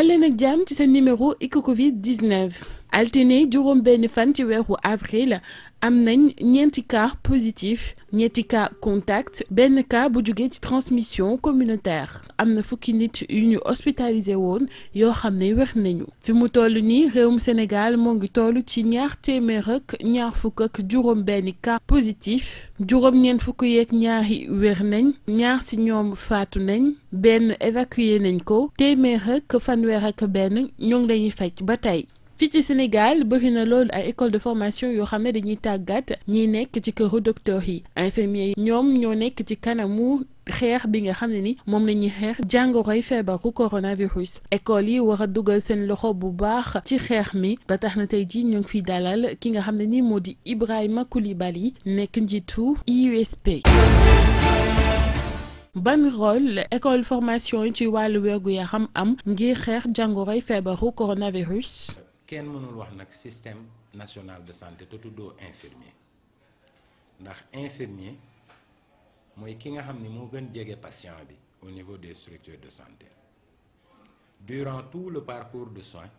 daleen ak jàmm ci seen numéro Eco Covid 19 altine juróom benn fan ci weeru avril am nañ ñeenti cas positif ñetti cas contact benn cas bu jóge ci transmission communautaire am na fukki nit yu ñu hospitalisé woon yoo xam ne wér nañu fi mu toll nii réewum Sénégal moo ngi toll ci ñaar téeméer ak ñaar fukk ak juróom benn cas positif juróom ñeent fukk yeeg ñaari wér nañ ñaar si ñoom faatu nañ benn évacué nañ ko téeméer ak fanweer ak benn ñoo ngi lañuy faj ba tey. fii ci Sénégal bëri na loolu ay école de formation yoo xam ne dañuy tàggat ñiy nekk ci këru docteur yi infirmier yi ñoom ñoo nekk ci kanamu xeex bi nga xam ne ni moom la ñuy xeex jàngoroy feebaru coronavirus école yi war a dugal seen loxo bu baax ci xeex mi ba tax na tey jii ñoo ngi fiy dalal ki nga xam ne ni moo di Ibrahima Coulibaly nekk njiitu IUSP. ban rôle école formation yi ci wàllu wérgu yaram am ngir xeex jàngoroy feebaru coronavirus. kenn mënul wax nag système national de santé te tuddoo infirmier ndax infirmier mooy ki nga xam ni moo gën jege patient bi au niveau des structures de santé durant tout le parcours de soins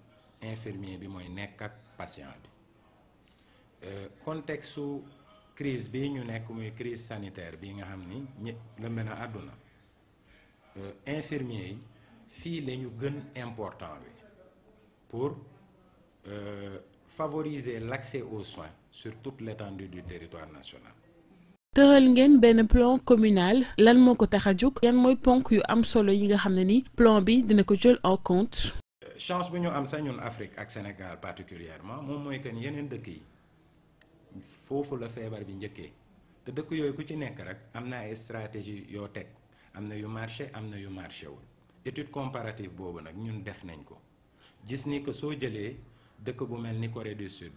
infirmier bi mooy nekk ak patient bi contexte su crise bi ñu nekk muy crise sanitaire bi nga xam ni ñi lëmb na àdduna infirmier yi fii la ñu gën important wi pour favoriser l'accès aux soins sur toute l'étendue du territoire national. tëral ngeen benn plan communal lan moo ko tax a jóg yan mooy ponk yu am solo yi nga xam ne ni plan bi dina ko jël en compte. chance bu ñu am sax ñun Afrique ak Sénégal particulièrement moom mooy que ni yeneen dëkk yi foofu la feebar bi njëkkee te dëkk yooyu ku ci nekk rek am na ay stratégie yoo teg am na yu marché am na yu marché wul étude comparative boobu nag ñun def nañ ko gis ni que soo jëlee dëkk bu mel ni Corée du Sud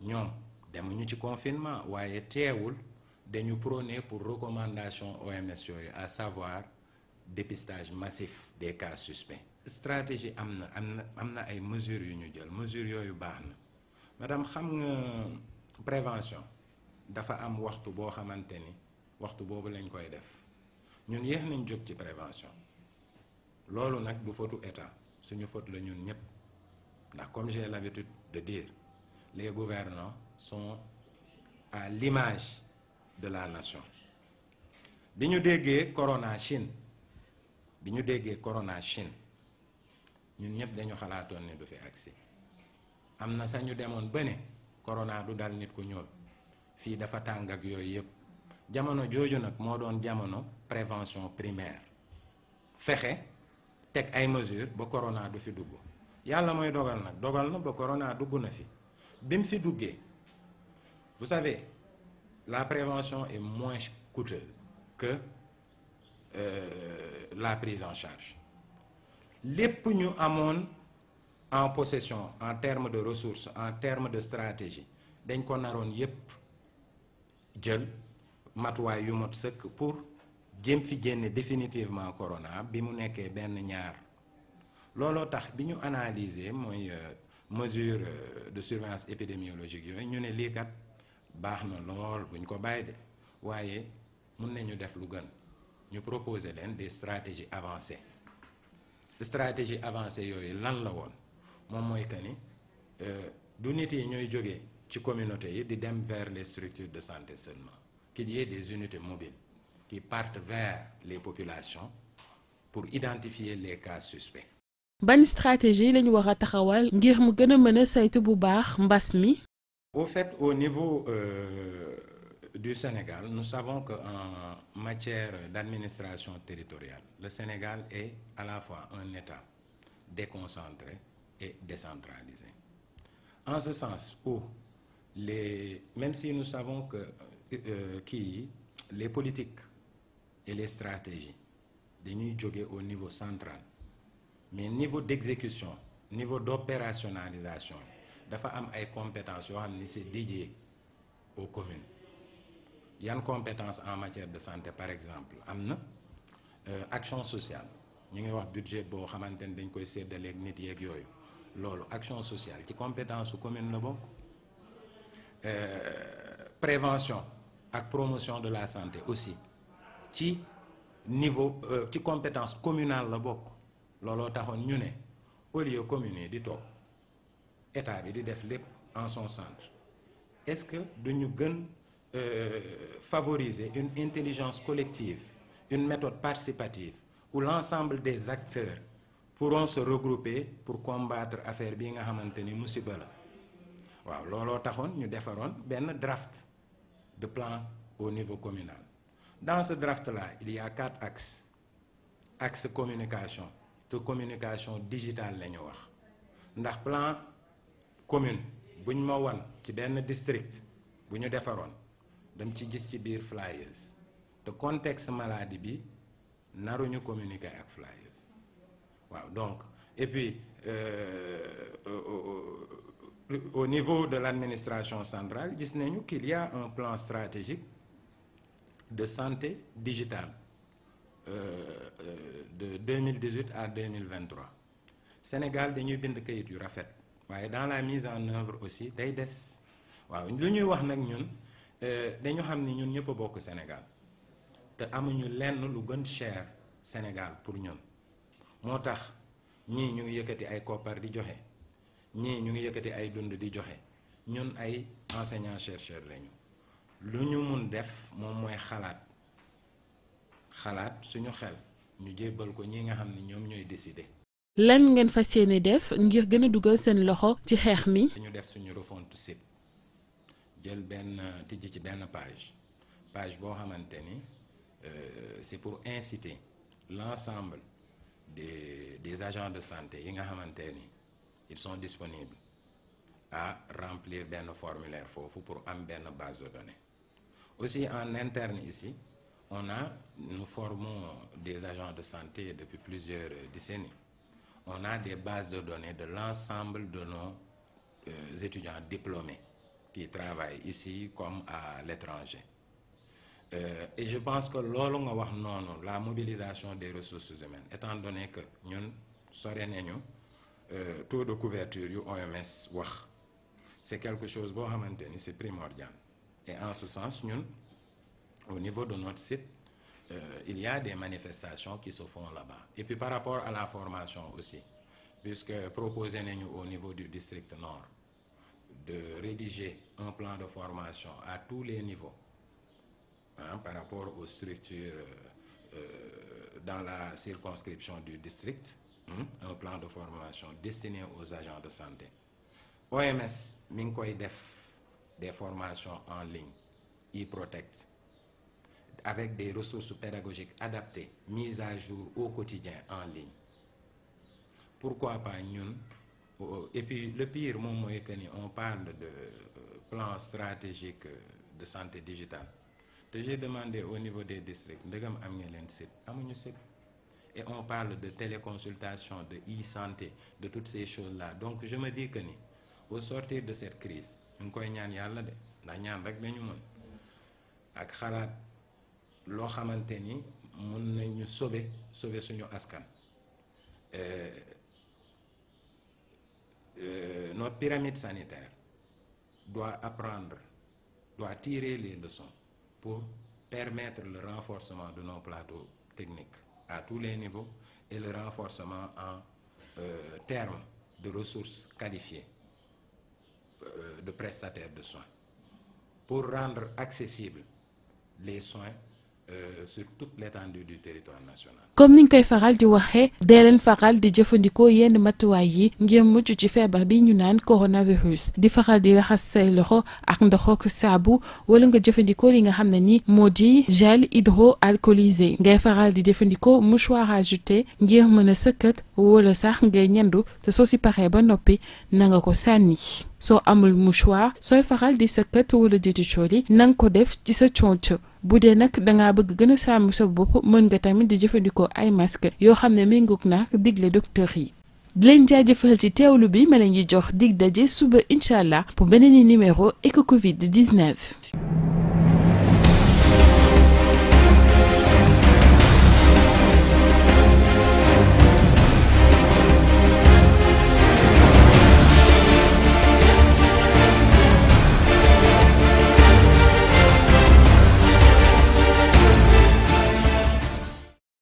ñoom demuñu ci confinement waaye teewul dañu prôner pour recommandation OMS yooyu à savoir dépistage massif des cas suspects. stratégie am na ay mesures yu ñu jël mesures yooyu baax na madame xam nga prévention dafa am waxtu boo xamante ni waxtu boobu lañ koy def ñun yéex nañ jóg ci prévention loolu nag du fautu état suñu faute la ñun ñëpp. ndax comme j'ai l'habitude de dire les gouvernants sont à l'image de la nation bi ñu déggee corona Chine ñun ñëpp dañu xalaatoon ne du fi agsi am na sax ñu demoon ba ne corona du dal nit ku ñuul fii dafa tàng ak yooyu yëpp jamono jooju nag moo doon jamono prévention primaire fexe teg ay mesures ba corona du fi dugg. yàlla mooy dogal na ba corona dugg na fi bi mu fi duggee vous savez la prévention est moins coûteuse que la prise en charge lépp ñu amoon en possession en termes de ressources en termes de stratégie dañ ko naroon yépp jël matuwaay yu mot sëkk pour jéem fi génne définitivement corona bi mu nekkee benn ñaar. looloo tax bi ñu analyser mooy mesure de surveillance épidémiologique yooyu ñu ne lii kat baax na lool buñ ko bàyyi de waaye mun nañu def lu gën ñu proposer leen des stratégies avancées yooyu lan la woon moom mooy que ni du nit yi ñooy jógee ci communauté yi di dem vers les structures de santé seulement qu'il y ait des unités mobiles qui partent vers les populations pour identifier les cas suspects. ban stratégie lañu war a taxawal ngir mu gën a mën a saytu bu baax mbas mi. Au fait, au niveau du Sénégal, nous savons qu'en matière d'administration territoriale, le Sénégal est à la fois un État déconcentré et décentralisé. En ce sens où même si nous savons que les politiques et les stratégies dañuy jóge au niveau central. mais niveau d'exécution niveau d'opérationnalisation dafa am ay compétences yoo xam ni c'est dédié aux communes yan compétences en matière de santé par exemple am na action sociale ñu ngi wax budget boo xamante ni dañ koy séddaleeg nit yeeg yooyu loolu action sociale ci compétence su commune la bokk prévention ak promotion de la santé aussi ci niveau ci compétence communale la bokk looloo taxoon ñu ne au lieu communes yi di toog état bi di def lépp en son centre est-ce que duñu gën favoriser une intelligence collective, une méthode participative où l'ensemble des acteurs pourront se regrouper pour combattre affaire bi nga xamante ni musiba la waaw looloo taxoon ñu defaroon benn draft de plan au niveau communal. Dans ce draft-là, il y a 4 axes. Axe communication, te communication digitale la ñu wax ndax plan commune buñ ma wan ci benn district bu ñu defaroon dem ci gis ci biir flyers te contexte maladie bi naruñu communiquer ak flyers waaw donc et puis au niveau de l'administration centrale gis nañu qu'il y a un plan stratégique de santé digitale de 2018 à 2023 Sénégal dañuy bind kayit yu rafet waaye dans la mise en œuvre aussi day des waaw lu ñuy wax nag ñun dañu xam ni ñun ñëpp a bokk Sénégal te amuñu lenn lu gën cher Sénégal pour ñun moo tax ñii ñu ngi yëkkati ay koppar di joxe ñii ñu ngi yëkkati ay dund di joxe ñun ay enseignants chercheurs lañu lu ñu mun def moom mooy xalaat suñu xel ñu jébbal ko ñi nga xam ni ñoom ñooy décider. lan ngeen fas yéene def ngir gën a dugal seen loxo ci xeex mi. ñu def suñu refonte site jël benn tijji ci benn page boo xamante ni c'est pour inciter l'ensemble des agents de santé yi nga xamante ni ils sont disponibles à remplir benn formulaire foofu pour am benn base de données. Aussi en interne ici, nous formons des agents de santé depuis plusieurs décennies. On a des bases de données de l'ensemble de nos étudiants diplômés qui travaillent ici comme à l'étranger. Et je pense que loolu nga wax noonu la mobilisation des ressources humaines étant donné que ñun sore nañu taux de couverture yu OMS wax c'est quelque chose boo xamante ni c'est primordial. Et en ce sens, ñun au niveau de notre site il y a des manifestations qui se font là-bas. Et puis par rapport à la formation aussi, puisque proposé nañu au niveau du district nord de rédiger un plan de formation à tous les niveaux par rapport aux structures dans la circonscription du district, un plan de formation destiné aux agents de santé. OMS mi ngi koy def des formations en ligne, e-Protect, avec des ressources pédagogiques adaptées, mises à jour au quotidien en ligne. Pourquoi pas ñun? Et puis le pire moom mooy que ni on parle de plan stratégique de santé digitale. te j'ai demandé au niveau des districts ndegam am ngeen leen site amuñu site. Et on parle de téléconsultation, de e-santé, de toutes ces choses-là. Donc je me dis que ni au sortir de cette crise ñu ngi koy ñaan yàlla de ndax ñaan rek dañu mën ak xalaat loo xamante ni mën nañu sauver suñu askan. Notre pyramide sanitaire doit tirer les leçons pour permettre le renforcement de nos plateaux techniques à tous les niveaux et le renforcement en termes de ressources qualifiées de prestataires de soins pour rendre accessibles les soins sur toute l'étendue du territoire national. comme niñ koy faral di waxee dee leen faral di jëfandikoo yenn matuwaay yi ngir mucc ci feebar bi ñu naan coronavirus di faral di raxas say loxo ak ndox ak saabu wala nga jëfandikoo li nga xam ne ni moo di gel hydroalcoolisé ngay faral di jëfandikoo mouchoir à jeter ngir mën a sëkkat wala sax ngay ñandu te soo si paree ba noppi na nga ko sànni. soo amul mouchoir sooy faral di sëkkat wala di cooli na nga ko def ci sa conc bu dee nag dangaa bëgg gën a sàmm sa bopp mën nga tamit di jëfandikoo ay masque yoo xam ne méngoog na digle docteur yi. di leen jaajëfal ci teewlu bi ma leen di jox dig daje suba incha allah pour beneen numéro Eco Covid 19.